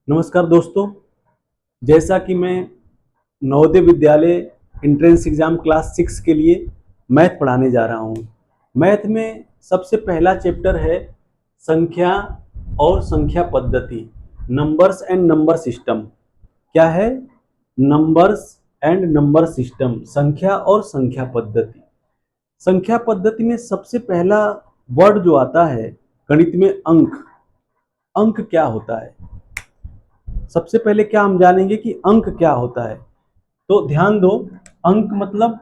नमस्कार दोस्तों। जैसा कि मैं Navodaya Vidyalaya entrance exam class 6 के लिए मैथ पढ़ाने जा रहा हूँ। मैथ में सबसे पहला चैप्टर है संख्या और संख्या पद्धति, नंबर्स एंड नंबर सिस्टम। क्या है? नंबर्स एंड नंबर सिस्टम, संख्या और संख्या पद्धति। संख्या पद्धति में सबसे पहला वर्ड जो आता है गणित में अंक। अंक क्या होता है? सबसे पहले क्या हम जानेंगे कि अंक क्या होता है। तो ध्यान दो, अंक मतलब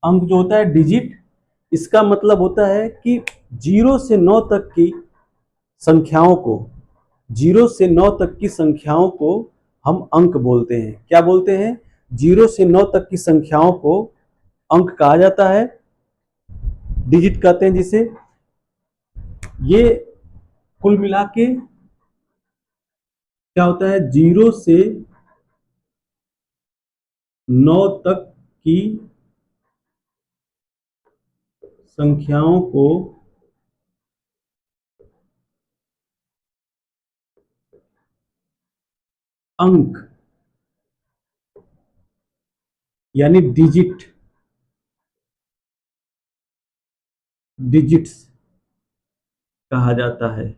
अंक जो होता है डिजिट, इसका मतलब होता है कि 0 से 9 तक की संख्याओं को 0 से 9 तक की संख्याओं को हम अंक बोलते हैं। क्या बोलते हैं? 0 से 9 तक की संख्याओं को अंक कहा जाता है, डिजिट कहते हैं जिसे। ये कुल मिला के क्या होता है? 0 से 9 तक की संख्याओं को अंक यानी डिजिट्स कहा जाता है।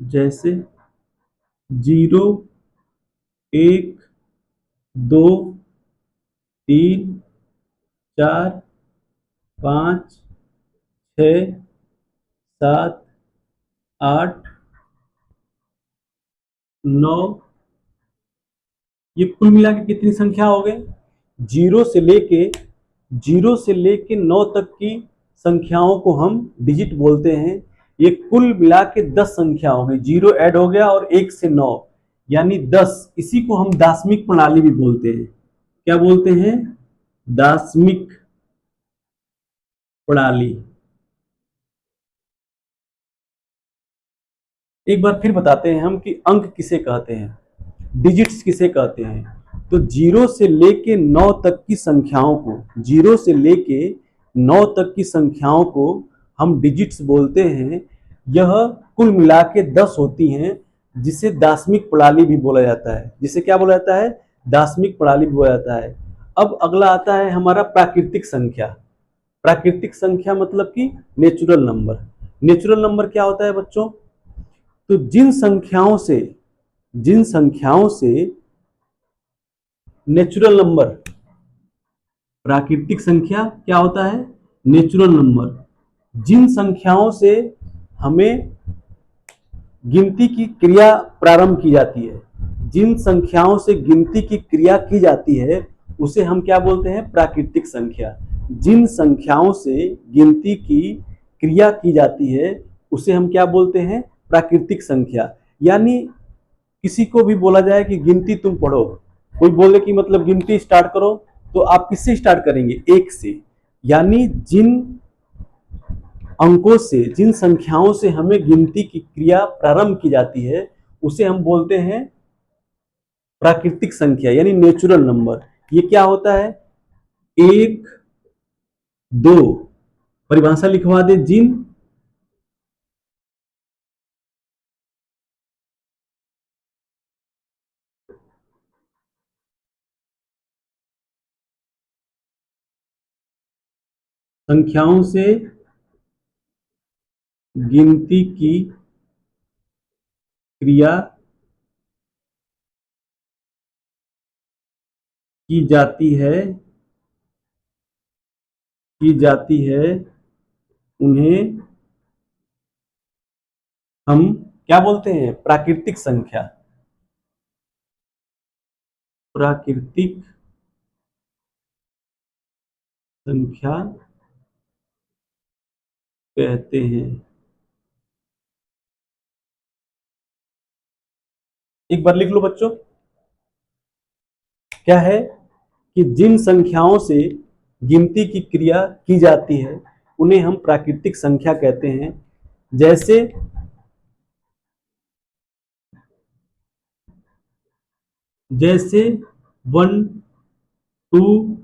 जैसे 0, 1, 2, 3, 4, 5, 6, 7, 8, 9। ये कुल मिला के कितनी संख्या हो गई? जीरो से लेके जीरो से लेके 9 तक की संख्याओं को हम डिजिट बोलते हैं। ये कुल मिला के 10 संख्या हो गई। जीरो ऐड हो गया और 1 से 9 यानी 10। इसी को हम दार्शनिक प्रणाली भी बोलते हैं। क्या बोलते हैं? दार्शनिक प्रणाली। एक बार फिर बताते हैं हम कि अंक किसे कहते हैं, डिजिट्स किसे कहते हैं। तो 0 से लेके 9 तक की संख्याओं को 0 से लेके 9 तक की संख्याओं को हम डिजिट्स बोलते हैं। यह कुल मिला के 10 होती हैं, जिसे दार्शनिक प्रणाली भी बोला जाता है। जिसे क्या बोला जाता है? दार्शनिक प्रणाली भी बोला जाता है। अब अगला आता है हमारा प्राकृतिक संख्या। प्राकृतिक संख्या मतलब कि नेचुरल नंबर। नेचुरल नंबर क्या होता है बच्चों? तो जिन संख्याओं से नेचुरल नंबर, प्राकृतिक संख्या क्या होता है? Natural number. जिन संख्याओं से हमें गिनती की क्रिया प्रारंभ की जाती है, जिन संख्याओं से गिनती की क्रिया की जाती है, उसे हम क्या बोलते हैं? प्राकृतिक संख्या। जिन संख्याओं से गिनती की क्रिया की जाती है, उसे हम क्या बोलते हैं? प्राकृतिक संख्या। यानी किसी को भी बोला जाए कि गिनती तुम पढ़ो, कोई बोले कि मतलब गिनती स्टार्ट करो, तो आप किससे स्टार्ट करेंगे? 1 से। यानी जिन अंकों से, जिन संख्याओं से हमें गिनती की क्रिया प्रारंभ की जाती है, उसे हम बोलते हैं प्राकृतिक संख्या यानी नेचुरल नंबर। ये क्या होता है? 1, 2। परिभाषा लिखवा दे। जिन संख्याओं से गिनती की क्रिया की जाती है की जाती है उन्हें हम क्या बोलते हैं? प्राकृतिक संख्या। प्राकृतिक संख्या कहते हैं। एक बार लिख लो बच्चों। क्या है कि जिन संख्याओं से गिनती की क्रिया की जाती है, उन्हें हम प्राकृतिक संख्या कहते हैं। जैसे जैसे 1, 2,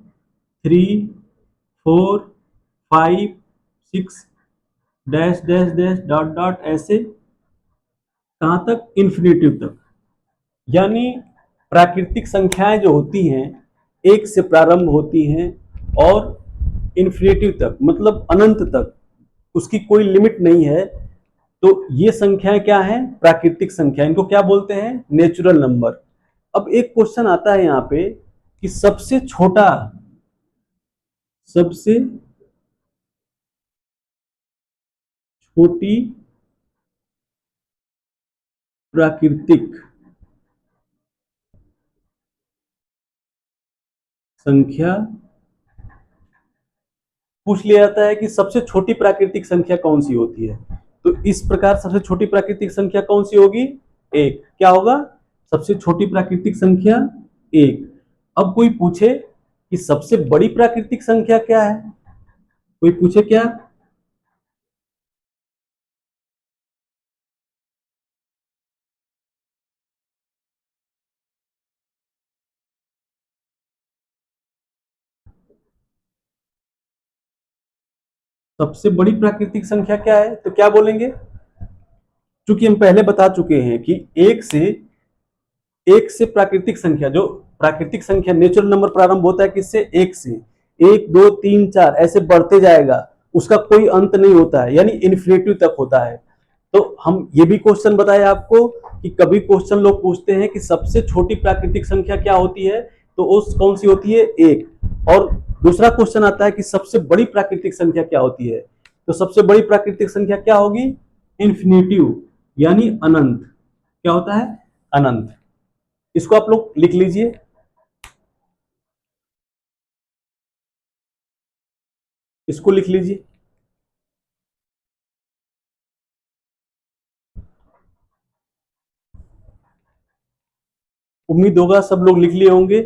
3, 4 5 6 dash dash dash dot dot ऐसे कहां तक, इन्फिनिटिव तक। यानी प्राकृतिक संख्याएं जो होती हैं एक से प्रारंभ होती हैं और इन्फिनिटिव तक, मतलब अनंत तक, उसकी कोई लिमिट नहीं है। तो ये संख्याएं क्या है, प्राकृतिक संख्या, इनको क्या बोलते हैं, नेचुरल नंबर। अब एक क्वेश्चन आता है यहाँ पे कि सबसे छोटी प्राकृतिक संख्या पूछ लिया जाता है कि सबसे छोटी प्राकृतिक संख्या कौन सी होती है। तो इस प्रकार सबसे छोटी प्राकृतिक संख्या कौन सी होगी, एक। क्या होगा, सबसे छोटी प्राकृतिक संख्या एक। अब कोई पूछे कि सबसे बड़ी प्राकृतिक संख्या क्या है, कोई पूछे क्या, सबसे बड़ी प्राकृतिक संख्या क्या है, तो क्या बोलेंगे। क्योंकि हम पहले बता चुके हैं कि एक से प्राकृतिक संख्या, जो प्राकृतिक संख्या नेचुरल नंबर प्रारंभ होता है किससे, एक से। एक दो तीन चार ऐसे बढ़ते जाएगा, उसका कोई अंत नहीं होता है, यानी इन्फिनिटी तक होता है। तो हम ये भी क्वेश्चन बताए आपको कि कभी क्वेश्चन लोग पूछते हैं कि सबसे छोटी प्राकृतिक संख्या क्या होती है, तो उस कौन सी होती है, एक। और दूसरा क्वेश्चन आता है कि सबसे बड़ी प्राकृतिक संख्या क्या होती है, तो सबसे बड़ी प्राकृतिक संख्या क्या होगी, इन्फिनिटिव, यानी अनंत। क्या होता है, अनंत। इसको आप लोग लिख लीजिए, इसको लिख लीजिए। उम्मीद होगा सब लोग लिख लिए होंगे।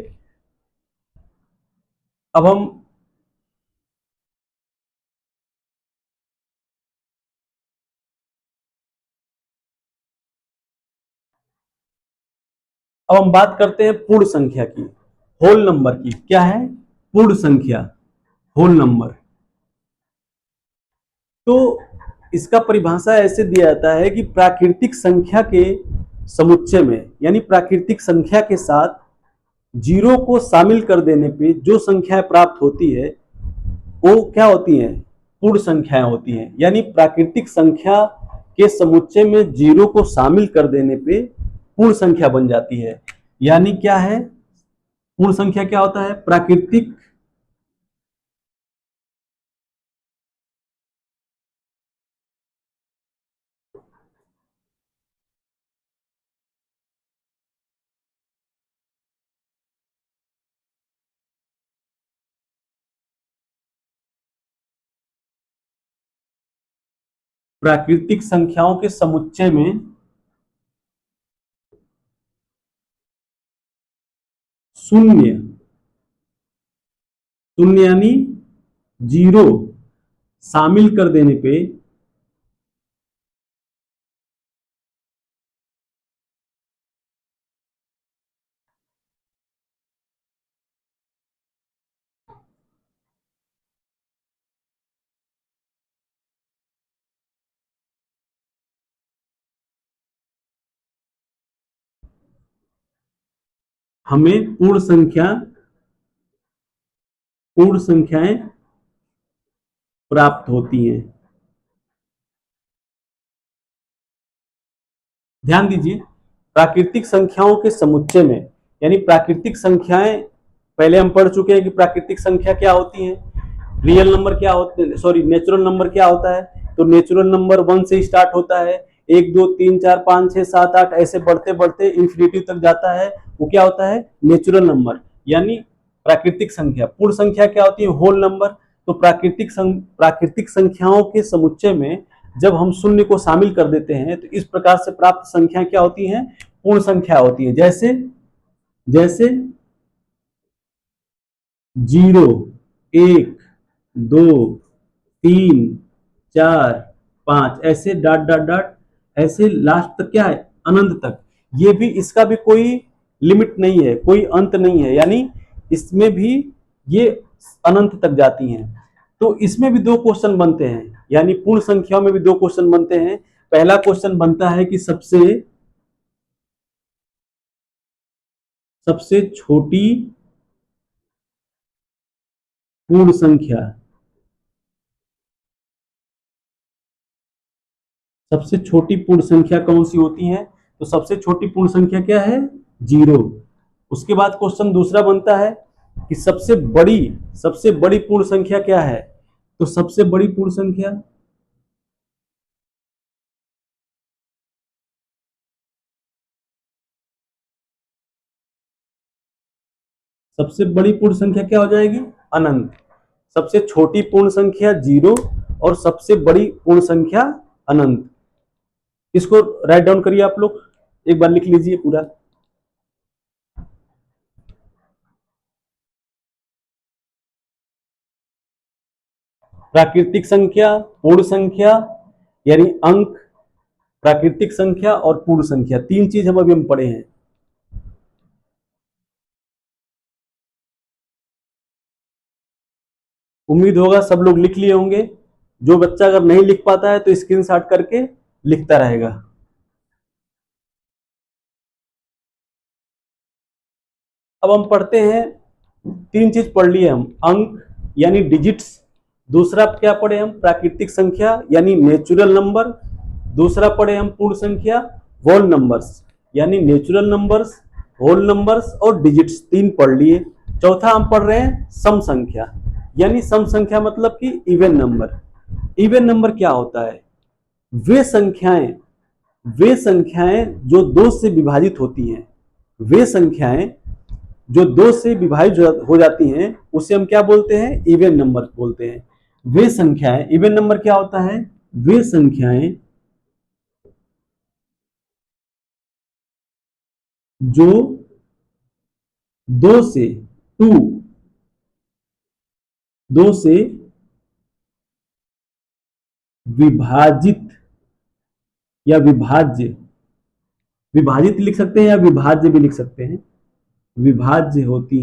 अब हम बात करते हैं पूर्ण संख्या की, होल नंबर की। क्या है, पूर्ण संख्या, होल नंबर। तो इसका परिभाषा ऐसे दिया जाता है कि प्राकृतिक संख्या के समुच्चय में, यानी प्राकृतिक संख्या के साथ जीरो को शामिल कर देने पे जो संख्याएं प्राप्त होती है वो क्या होती हैं, पूर्ण संख्याएं होती हैं। यानी प्राकृतिक संख्या के समुच्चय में जीरो को शामिल कर देने पे पूर्ण संख्या बन जाती है। यानी क्या है, पूर्ण संख्या क्या होता है, प्राकृतिक संख्याओं के समुच्चय में शून्य, शून्य यानी जीरो शामिल कर देने पे हमें पूर्ण संख्याएं प्राप्त होती हैं। ध्यान दीजिए, प्राकृतिक संख्याओं के समुच्चय में, यानी प्राकृतिक संख्याएं, पहले हम पढ़ चुके हैं कि प्राकृतिक संख्या क्या होती है, रियल नंबर क्या होते हैं, सॉरी नेचुरल नंबर क्या होता है। तो नेचुरल नंबर 1 से स्टार्ट होता है, 1 2 3 4 5 6 7 8 ऐसे बढ़ते बढ़ते इंफिनिटी तक जाता है, वो क्या होता है, नेचुरल नंबर, यानी प्राकृतिक संख्या। पूर्ण संख्या क्या होती है, होल नंबर। तो प्राकृतिक संख्याओं के समुच्चय में जब हम शून्य को शामिल कर देते हैं तो इस प्रकार से प्राप्त संख्या क्या होती है, पूर्ण संख्या होती है। जैसे जैसे 0 1 2 3 4 5 ऐसे डॉट डॉट डॉट ऐसे लास्ट तक क्या है, अनंत तक। ये भी, इसका भी कोई लिमिट नहीं है, कोई अंत नहीं है, यानी इसमें भी ये अनंत तक जाती हैं। तो इसमें भी दो क्वेश्चन बनते हैं, यानी पूर्ण संख्याओं में भी दो क्वेश्चन बनते हैं। पहला क्वेश्चन बनता है कि सबसे छोटी पूर्ण संख्या, सबसे छोटी पूर्ण संख्या कौन सी होती है? तो सबसे छोटी पूर्ण संख्या क्या है? 0। उसके बाद क्वेश्चन दूसरा बनता है कि सबसे बड़ी पूर्ण संख्या क्या है? तो सबसे बड़ी पूर्ण संख्या, सबसे बड़ी पूर्ण संख्या क्या हो जाएगी? अनंत। सबसे छोटी पूर्ण संख्या 0 और सबसे बड़ी पूर्ण संख्या अनंत। इसको राइट डाउन करिए आप लोग, एक बार लिख लीजिए पूरा। प्राकृतिक संख्या, पूर्ण संख्या यानी अंक, प्राकृतिक संख्या और पूर्ण संख्या, तीन चीज हम पढ़े हैं। उम्मीद होगा सब लोग लिख लिए होंगे। जो बच्चा अगर नहीं लिख पाता है तो स्क्रीनशॉट करके लिखता रहेगा। अब हम पढ़ते हैं, तीन चीज पढ़ लिए हम, अंक यानी डिजिट्स, दूसरा क्या पढ़े हम? प्राकृतिक संख्या यानी नेचुरल नंबर, दूसरा पढ़े हम पूर्ण संख्या, होल नंबर्स यानी नेचुरल नंबर्स, होल नंबर्स और डिजिट्स, तीन पढ़ लिए। चौथा हम पढ़ रहे हैं सम संख्या, यानी सम संख्या मतलब कि इवन नंबर। इवन नंबर क्या होता है? वे संख्याएं जो दो से विभाजित होती हैं, वे संख्याएं जो दो से विभाजित हो जाती हैं उसे हम क्या बोलते हैं? इवन नंबर बोलते हैं। वे संख्याएं, इवन नंबर क्या होता है? वे संख्याएं जो दो से टू दो से विभाजित या विभाज्य, विभाजित लिख सकते हैं या विभाज्य भी लिख सकते हैं, विभाज्य होती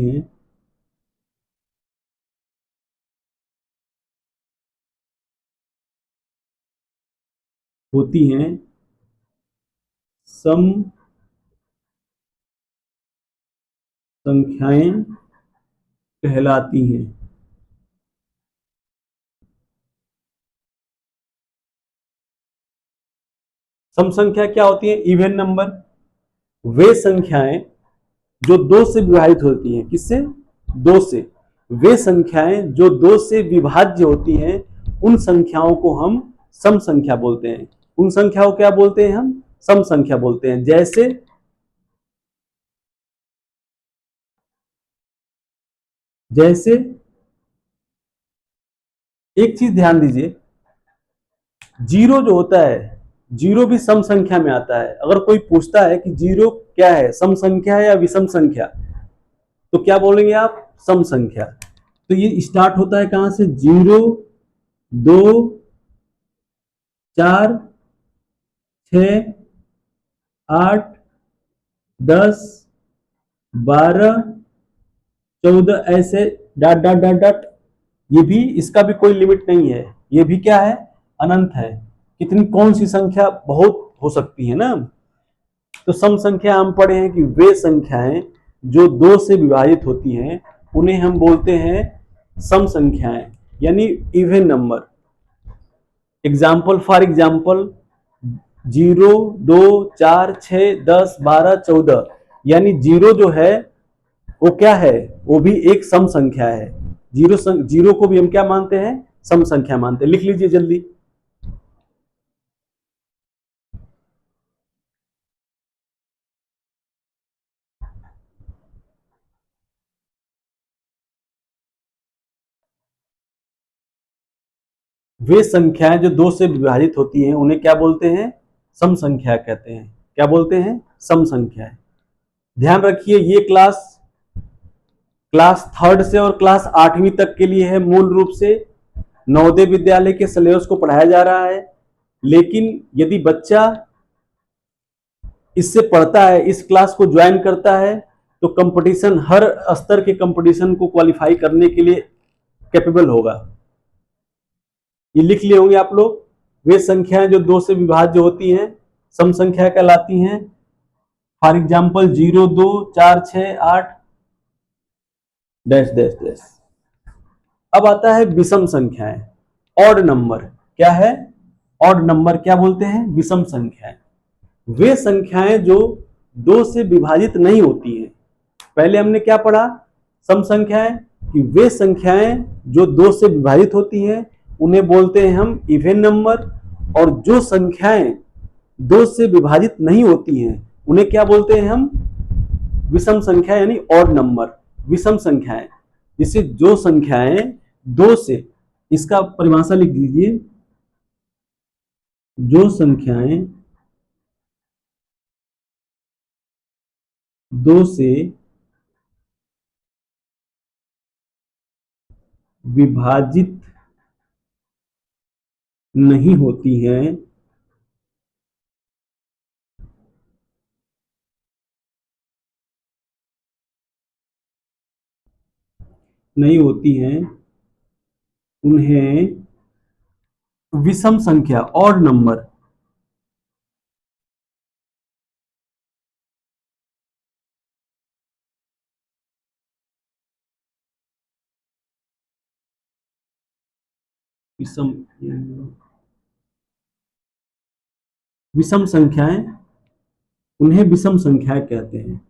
हैं, सम संख्याएं कहलाती हैं। सम संख्या क्या होती है? Even number. वे संख्याएं जो दो से विभाजित होती हैं, किससे? दो से। वे संख्याएं जो दो से विभाज्य होती हैं उन संख्याओं को हम सम संख्या बोलते हैं। उन संख्याओं को क्या बोलते हैं? हम सम संख्या बोलते हैं। जैसे एक चीज ध्यान दीजिए, जीरो जो होता है, जीरो भी सम संख्या में आता है। अगर कोई पूछता है कि जीरो क्या है, सम संख्या है या विषम संख्या, तो क्या बोलेंगे आप? सम संख्या। तो ये स्टार्ट होता है कहां से? 0, 2, 4, 6, 8, 10, 12, 14, ऐसे डॉट डॉट डॉट डॉट। ये भी, इसका भी कोई लिमिट नहीं है, ये भी क्या है? अनंत है। कितनी, कौन सी संख्या बहुत हो सकती है ना। तो सम संख्या हम पढ़े हैं कि वे संख्याएं जो दो से विभाजित होती हैं उन्हें हम बोलते हैं सम संख्याएं यानी इवन नंबर। फॉर एग्जाम्पल 0, 2, 4, 6, 10, 12, 14, यानी जीरो जो है वो क्या है? वो भी एक सम संख्या है। जीरो को भी हम क्या मानते हैं? सम संख्या मानते हैं। लिख लीजिए जल्दी। वे संख्याएं जो दो से विभाजित होती हैं उन्हें क्या बोलते हैं? सम संख्या कहते हैं। क्या बोलते हैं? सम संख्या। ध्यान रखिए, ये क्लास थर्ड से और क्लास 8वीं तक के लिए है। मूल रूप से नवोदय विद्यालय के सिलेबस को पढ़ाया जा रहा है, लेकिन यदि बच्चा इससे पढ़ता है, इस क्लास को ज्वाइन करता है, तो कंपटीशन, हर स्तर के कंपटीशन को क्वालिफाई करने के लिए कैपेबल होगा। ये लिख लिए होंगे आप लोग। वे संख्याएं जो 2 से विभाज्य होती हैं सम संख्या कहलाती हैं। For example 0, 2, 4, 6, 8 dash dash dash. अब आता है विषम संख्याएं, ऑड नंबर। क्या है? ऑड नंबर क्या बोलते हैं? विषम संख्याएं। वे संख्याएं जो 2 से विभाजित नहीं होती हैं। पहले हमने क्या पढ़ा? सम संख्याएं, कि वे संख्याएं जो 2 से विभाजित होती हैं उन्हें बोलते हैं हम इवन नंबर, और जो संख्याएं 2 से विभाजित नहीं होती हैं उन्हें क्या बोलते हैं हम? विषम संख्या यानी ऑड नंबर, विषम संख्याएं। जिससे जो संख्याएं 2 से, इसका परिभाषा लिख दीजिए, जो संख्याएं 2 से विभाजित नहीं होती हैं उन्हें विषम संख्या, ऑड नंबर, विषम विषम संख्याएं, उन्हें विषम संख्याएं कहते हैं।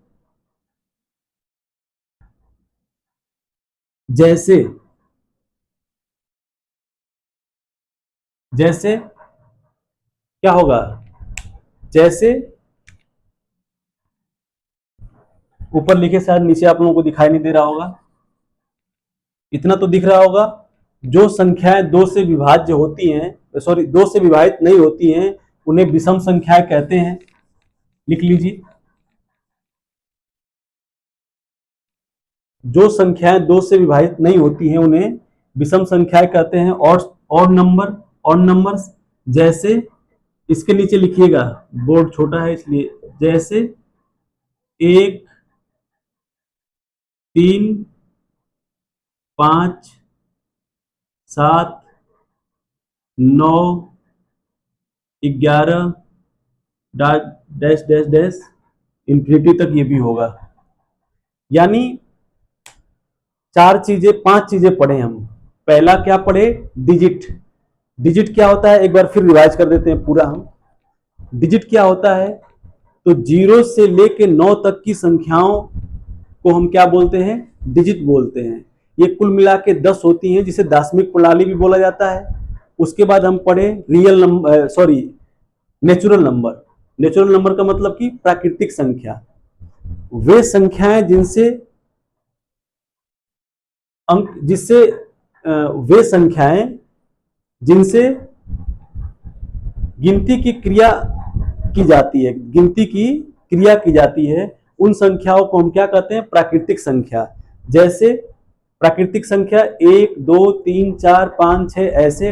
जैसे जैसे क्या होगा? जैसे ऊपर लिखे, शायद नीचे आप लोगों को दिखाई नहीं दे रहा होगा, इतना तो दिख रहा होगा। जो संख्याएं 2 से विभाज्य होती हैं, सॉरी 2 से विभाजित नहीं होती हैं, उन्हें विषम संख्याएं कहते हैं। लिख लीजिए, जो संख्याएं 2 से विभाजित नहीं होती हैं उन्हें विषम संख्याएं कहते हैं। और नंबर, और नंबर्स, जैसे इसके नीचे लिखिएगा, बोर्ड छोटा है इसलिए, जैसे 1, 3, 5, 7, 9, 11 डैश डैश डैश इंफिनिटी तक ये भी होगा। यानी 5 चीजें पढ़े हम। पहला क्या पढ़े? डिजिट। डिजिट क्या होता है? एक बार फिर रिवाइज कर देते हैं पूरा हम। डिजिट क्या होता है? तो 0 से लेके 9 तक की संख्याओं को हम क्या बोलते हैं? डिजिट बोलते हैं। ये कुल मिला के 10 होती हैं, जिसे दार्शनिक प्रणाली भी बोला जाता है। उसके बाद हम पढ़े real number, sorry natural number. Natural number का मतलब कि प्राकृतिक संख्या, वे संख्याएं वे संख्याएं जिनसे गिनती की क्रिया की जाती है, गिनती की क्रिया की जाती है, उन संख्याओं को हम क्या कहते हैं? प्राकृतिक संख्या। जैसे प्राकृतिक संख्या 1, 2, 3, 4, 5, 6 ऐसे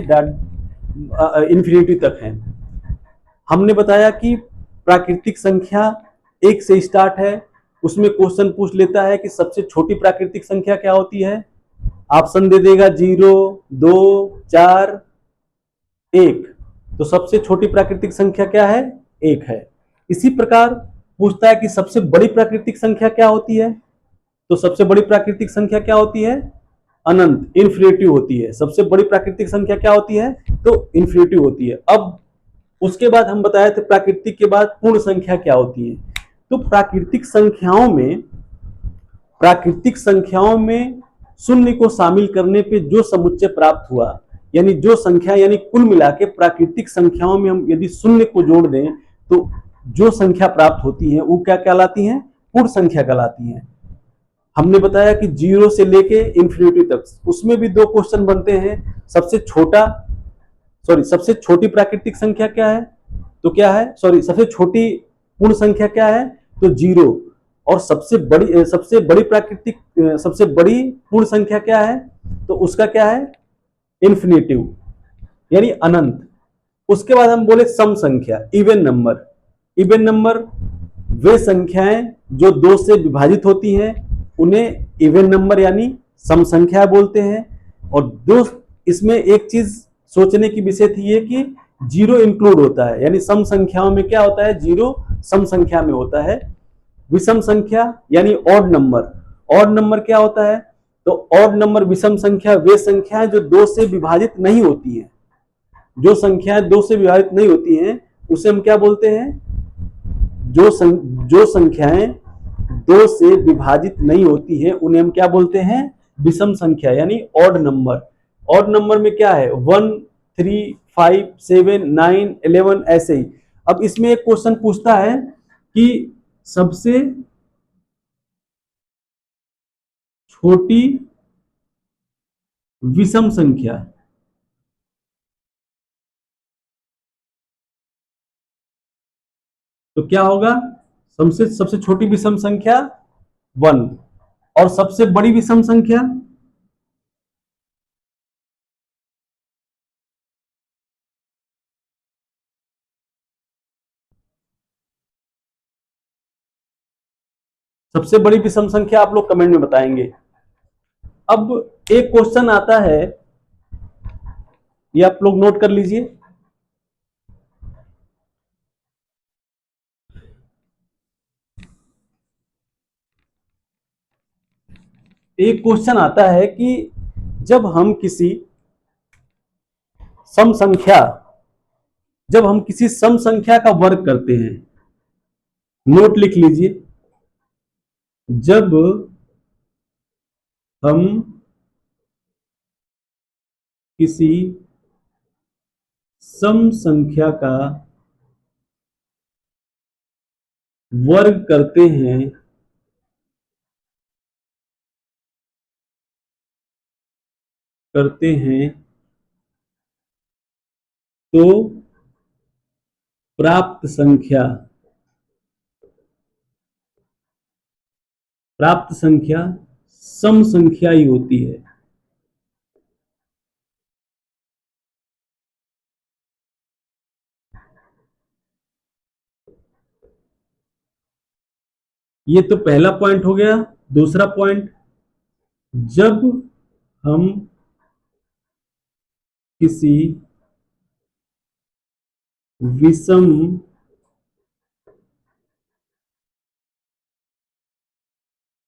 इंफिनिटी तक है। हमने बताया कि प्राकृतिक संख्या 1 से स्टार्ट है। उसमें क्वेश्चन पूछ लेता है कि सबसे छोटी प्राकृतिक संख्या क्या होती है? ऑप्शन दे देगा 0, 2, 4, 1। तो सबसे छोटी प्राकृतिक संख्या क्या है? 1 है। इसी प्रकार पूछता है कि सबसे बड़ी प्राकृतिक संख्या क्या होती है? तो सबसे बड़ी प्राकृतिक संख्या क्या होती है? अनंत, इन्फिनिटी होती है। सबसे बड़ी प्राकृतिक संख्या क्या होती है? तो इन्फिनिटी होती है। अब उसके बाद हम बताए थे प्राकृतिक के बाद पूर्ण संख्या क्या होती है। तो प्राकृतिक संख्याओं में शून्य को शामिल करने पे जो समुच्चय प्राप्त हुआ, यानी जो संख्या, यानी कुल मिला के प्राकृतिक संख्याओं में हम यदि शून्य को जोड़ दें तो जो संख्या प्राप्त होती है वो क्या कहलाती है? पूर्ण संख्या कहलाती है। हमने बताया कि 0 से लेके इंफिनिटी तक, उसमें भी 2 क्वेश्चन बनते हैं। सबसे छोटी प्राकृतिक संख्या क्या है? तो क्या है? सबसे छोटी पूर्ण संख्या क्या है? तो 0। और सबसे बड़ी पूर्ण संख्या क्या है? तो उसका क्या है? इन्फिनिटिव, यानी अनंत। उसके बाद हम बोले सम संख्या, इवन नंबर। इवन नंबर वे संख्याएं जो 2 से विभाजित होती हैं उन्हें इवन नंबर यानी सम संख्या बोलते हैं। और इसमें एक चीज सोचने की विषय थी ये कि जीरो इंक्लूड होता है, यानी सम संख्याओं में क्या होता है, जीरो सम संख्या में होता है। विषम संख्या यानी ऑड नंबर, ऑड नंबर क्या होता है, तो ऑड नंबर विषम संख्या वे संख्याएं जो दो से विभाजित नहीं होती हैं, जो संख्याएं दो से विभाजित नहीं होती हैं उसे हम क्या बोलते हैं, जो संख्याएं दो से विभाजित नहीं होती है उन्हें हम क्या बोलते हैं, विषम संख्या यानी ऑड नंबर। ऑड नंबर में क्या है, 1, 3, 5, 7, 9, 11 ऐसे ही। अब इसमें एक क्वेश्चन पूछता है कि सबसे छोटी विषम संख्या, तो क्या होगा, सबसे छोटी विषम संख्या 1 और सबसे बड़ी विषम संख्या, सबसे बड़ी विषम संख्या आप लोग कमेंट में बताएंगे। अब एक क्वेश्चन आता है, ये आप लोग नोट कर लीजिए। एक क्वेश्चन आता है कि जब हम किसी सम संख्या जब हम किसी सम संख्या का वर्ग करते हैं, नोट लिख लीजिए, जब हम किसी सम संख्या का वर्ग करते हैं तो प्राप्त संख्या सम संख्या ही होती है। ये तो पहला पॉइंट हो गया। दूसरा पॉइंट, जब हम किसी विषम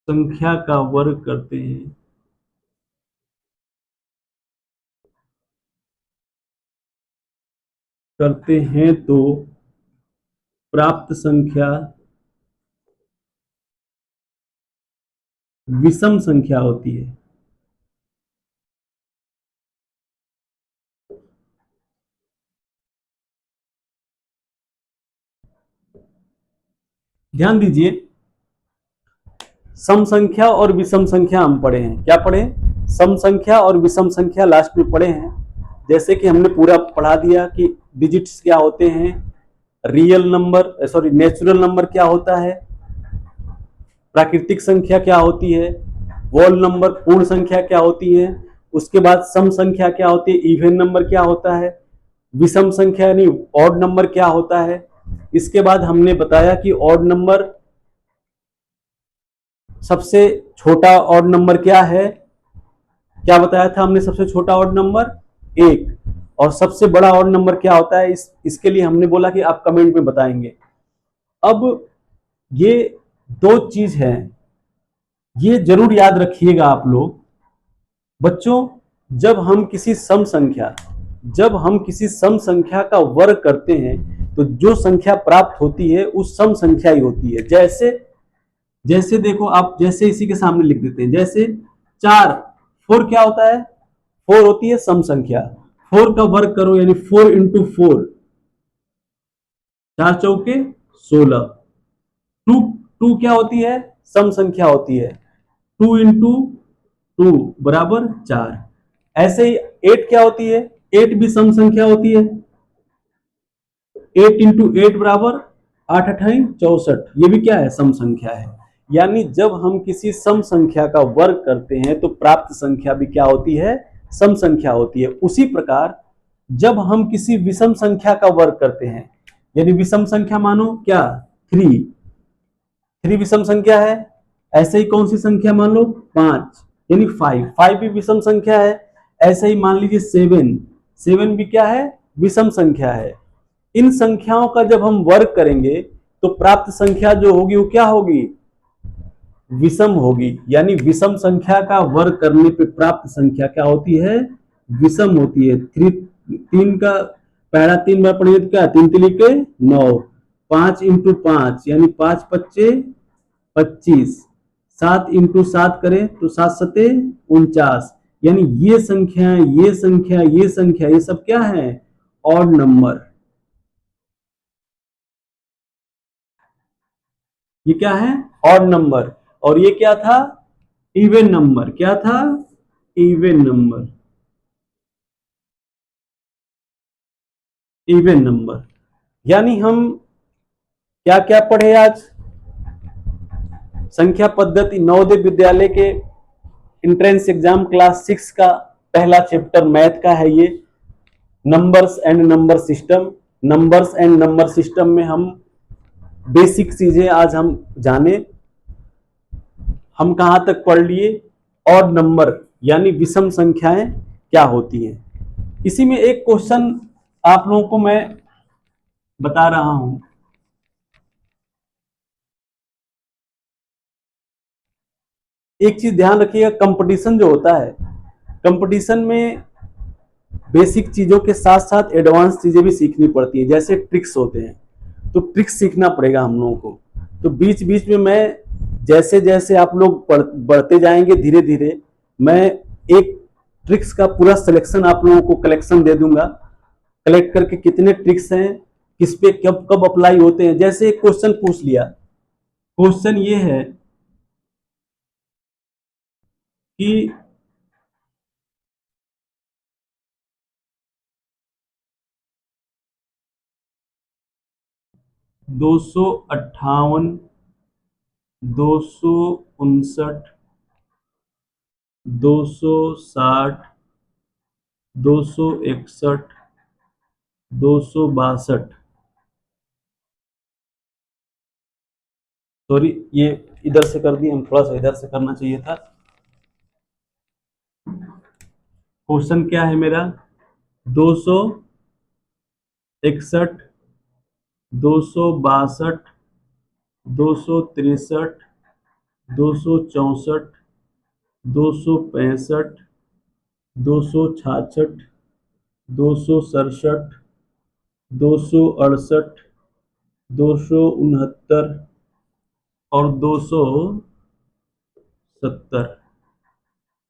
संख्या का वर्ग करते हैं तो प्राप्त संख्या विषम संख्या होती है। ध्यान दीजिए, सम संख्या और विषम संख्या हम पढ़े हैं, क्या पढ़े, सम संख्या और विषम संख्या लास्ट में पढ़े हैं। जैसे कि हमने पूरा पढ़ा दिया कि डिजिट्स क्या होते हैं, रियल नंबर नेचुरल नंबर क्या होता है, प्राकृतिक संख्या क्या होती है, होल नंबर पूर्ण संख्या क्या होती है, उसके बाद सम संख्या क्या होती है, इवन नंबर क्या होता है, विषम संख्या यानी ऑड नंबर क्या होता है। इसके बाद हमने बताया कि ऑड नंबर, सबसे छोटा ऑड नंबर क्या है, क्या बताया था हमने, सबसे छोटा ऑड नंबर 1, और सबसे बड़ा ऑड नंबर क्या होता है, इसके लिए हमने बोला कि आप कमेंट में बताएंगे। अब ये दो चीज है, ये जरूर याद रखिएगा आप लोग बच्चों, जब हम किसी सम संख्या का वर्ग करते हैं तो जो संख्या प्राप्त होती है उस सम संख्या ही होती है। जैसे देखो, आप जैसे इसी के सामने लिख देते हैं, जैसे 4 क्या होता है, 4 होती है सम संख्या, 4 का वर्ग करो यानी 4 इंटू 4, 4 चौके 16। 2 क्या होती है, सम संख्या होती है, 2 इंटू 2 बराबर 4। ऐसे ही 8 क्या होती है, 8 भी सम संख्या होती है, 8 इंटू 8 बराबर 8 अठाई 64, ये भी क्या है, सम संख्या है। यानी जब हम किसी सम संख्या का वर्ग करते हैं तो प्राप्त संख्या भी क्या होती है, सम संख्या होती है। उसी प्रकार जब हम किसी विषम संख्या का वर्ग करते हैं, यानी विषम संख्या मानो क्या, 3 विषम संख्या है। ऐसे ही कौन सी संख्या मान लो, 5 यानी 5 भी विषम संख्या है। ऐसे ही मान लीजिए 7 7 भी क्या है, विषम संख्या है। इन संख्याओं का जब हम वर्ग करेंगे तो प्राप्त संख्या जो होगी वो क्या होगी, विषम होगी। यानी विषम संख्या का वर्ग करने पे प्राप्त संख्या क्या होती है, विषम होती है। तीन का पहला 3 बार पढ़ेंगे तो क्या, 3 3 9, 5 × 5 यानी 5 × 5 = 25, 7 × 7 करें तो 7 × 7 = 49। यानी ये संख्या, ये संख्या, ये संख्या, ये सब क्या है, ऑड नंबर। ये क्या है, ऑड नंबर। और ये क्या था, इवन नंबर। क्या था, इवन नंबर। Even number. यानी हम क्या क्या पढ़े आज, संख्या पद्धति नवोदय विद्यालय के एंट्रेंस एग्जाम क्लास 6 का पहला चैप्टर मैथ का है ये, numbers and number system. Numbers and number system में हम बेसिक चीजें आज हम जाने। हम कहां तक पढ़ लिए, और नंबर यानी विषम संख्याएं क्या होती हैं। इसी में एक क्वेश्चन आप लोगों को मैं बता रहा हूं। एक चीज ध्यान रखिएगा, कंपटीशन जो होता है, कंपटीशन में बेसिक चीजों के साथ साथ एडवांस चीजें भी सीखनी पड़ती है। जैसे ट्रिक्स होते हैं, तो ट्रिक्स सीखना पड़ेगा हम लोगों को। तो बीच बीच में मैं, जैसे जैसे आप लोग बढ़ते जाएंगे धीरे धीरे, मैं एक ट्रिक्स का पूरा सिलेक्शन आप लोगों को कलेक्शन दे दूंगा। कलेक्ट करके कितने ट्रिक्स हैं, किस पे कब कब अप्लाई होते हैं। जैसे एक क्वेश्चन पूछ लिया, क्वेश्चन ये है कि 258, 259, 260, 261, 262। सॉरी, ये इधर से कर दिए हम, थोड़ा सा इधर से करना चाहिए था। क्वेश्चन क्या है मेरा, 261, 262, 263, 264, 265, 266, 267, 268, 269 और 270।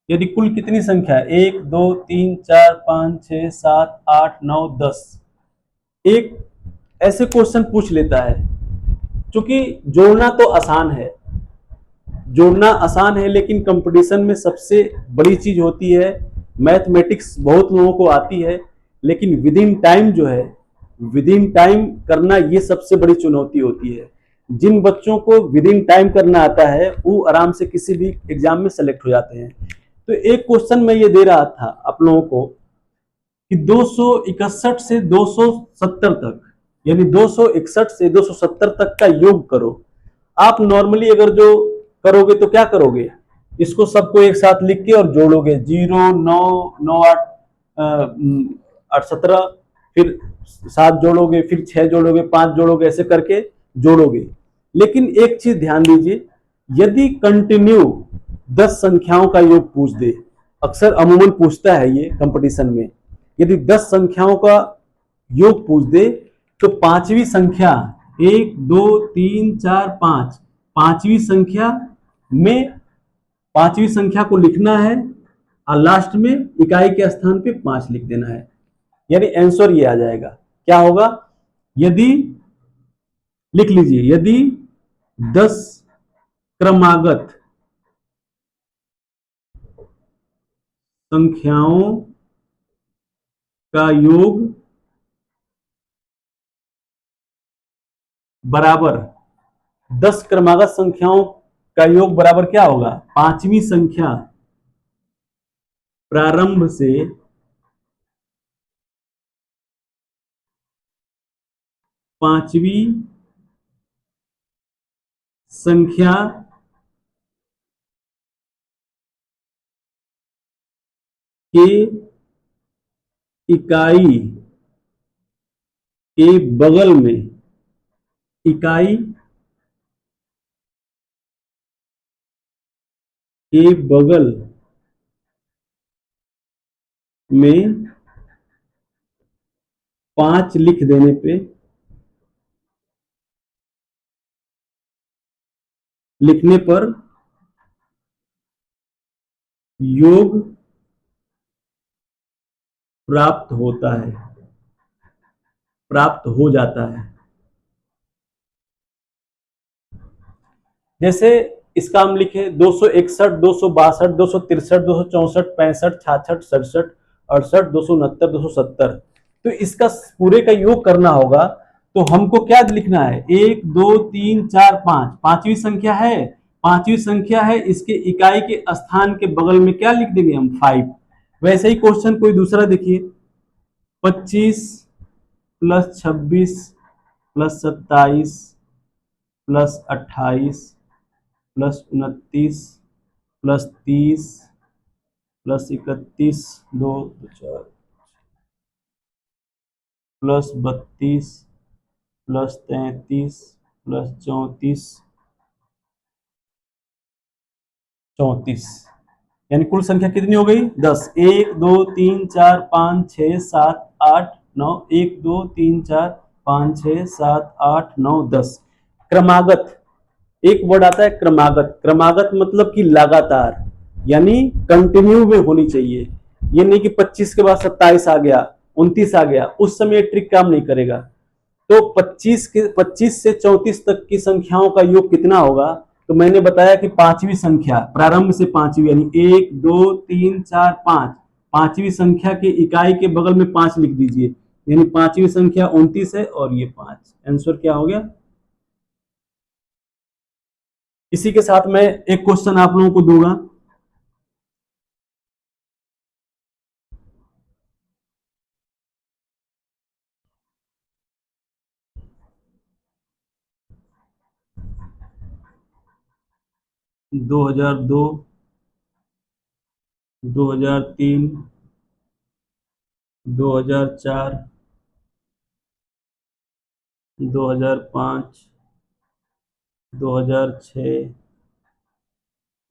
यदि कुल कितनी संख्या है, 1 2 3 4 5 6 7 8 9 10। एक ऐसे क्वेश्चन पूछ लेता है, क्योंकि जोड़ना तो आसान है, जोड़ना आसान है, लेकिन कंपटीशन में सबसे बड़ी चीज होती है, मैथमेटिक्स बहुत लोगों को आती है, लेकिन विद इन टाइम जो है, विद इन टाइम करना, ये सबसे बड़ी चुनौती होती है। जिन बच्चों को विद इन टाइम करना आता है वो आराम से किसी भी एग्जाम में सेलेक्ट हो जाते हैं। तो एक क्वेश्चन मैं ये दे रहा था आप लोगों को कि 261 से 270 तक, यानी 261 से 270 तक का योग करो। आप नॉर्मली अगर जो करोगे तो क्या करोगे, इसको सबको एक साथ लिख के और जोड़ोगे, 0 9 9 8 8 17, फिर 7 जोड़ोगे, फिर 6 जोड़ोगे, 5 जोड़ोगे, ऐसे करके जोड़ोगे। लेकिन एक चीज ध्यान दीजिए, यदि कंटिन्यू 10 संख्याओं का योग पूछ दे, अक्सर अमूमन पूछता है ये कंपटीशन में, यदि 10 संख्याओं का योग पूछ दे तो पांचवी संख्या, 1 2 3 4 5, पांचवी संख्या में पांचवी संख्या को लिखना है और लास्ट में इकाई के स्थान पे 5 लिख देना है। यानी आंसर ये आ जाएगा, क्या होगा, यदि, लिख लीजिए, यदि 10 क्रमागत संख्याओं का योग बराबर, 10 क्रमागत संख्याओं का योग बराबर क्या होगा, पांचवी संख्या प्रारंभ से पांचवी संख्या के इकाई के बगल में, इकाई के बगल में 5 लिख देने पे, लिखने पर योग प्राप्त होता है, प्राप्त हो जाता है। जैसे इसका हम लिखे 261, 262, 263, 264, 65, 66, 67, 68, 269, 270। तो इसका पूरे का योग करना होगा तो हमको क्या लिखना है, 1 2 3 4 5, पांचवी संख्या है, पांचवी संख्या है, इसके इकाई के स्थान के बगल में क्या लिख देंगे हम, 5। वैसे ही क्वेश्चन कोई दूसरा देखिए, 25 plus 26 plus 27 plus 28 plus 29 plus 30 plus 31, 2 4 plus 32 plus 33 plus 34, 34, यानी कुल संख्या कितनी हो गई, 10। 1 2 3 4 5 6 7 8 9, 1 2 3 4 5 6 7 8 9 10। क्रमागत, एक वर्ड आता है क्रमागत। क्रमागत मतलब कि लगातार, यानी कंटिन्यू में होनी चाहिए। ये नहीं कि 25 के बाद 27 आ गया, 29 आ गया, उस समय ट्रिक काम नहीं करेगा। तो 25 से 34 तक की संख्याओं का योग कितना होगा, तो मैंने बताया कि पांचवी संख्या, प्रारंभ से पांचवी, यानी 1 2 3 4 5, पांचवी संख्या के इकाई के बगल में 5 लिख दीजिए, यानी पांचवी संख्या 29 है और ये 5। आंसर क्या हो गया। इसी के साथ मैं एक क्वेश्चन आप लोगों को दूंगा, दो हजार दो, 2003, 2004, 2005, 2006,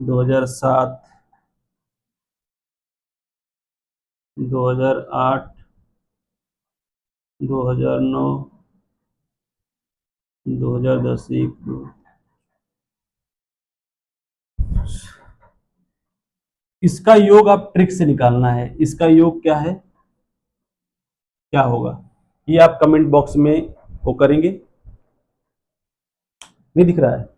2007, 2008, 2009, 2010, 1 2। इसका योग आप ट्रिक से निकालना है। इसका योग क्या है, क्या होगा, ये आप कमेंट बॉक्स में वो करेंगे। नहीं दिख रहा है,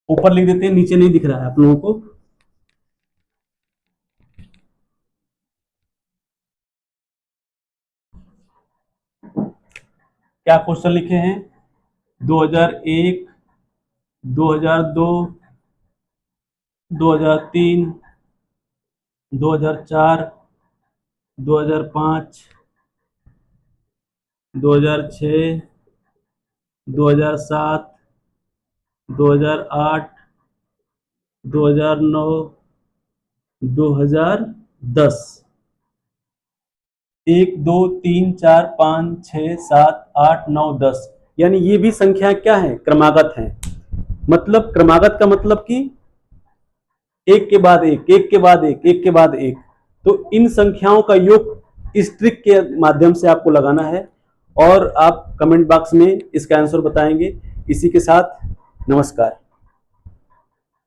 ऊपर लिख देते हैं, नीचे नहीं दिख रहा है आप लोगों को। क्या क्वेश्चन लिखे हैं, 2001, 2002, 2003, 2004, 2005, 2006, 2007, 2008, 2009, 2010। 1 2 3 4 5 6 7 8 9 10, यानी ये भी संख्या क्या है, क्रमागत है। मतलब क्रमागत का मतलब कि एक के बाद एक, एक के बाद एक, एक के बाद एक। तो इन संख्याओं का योग इस ट्रिक के माध्यम से आपको लगाना है और आप कमेंट बॉक्स में इसका आंसर बताएंगे। इसी के साथ नमस्कार।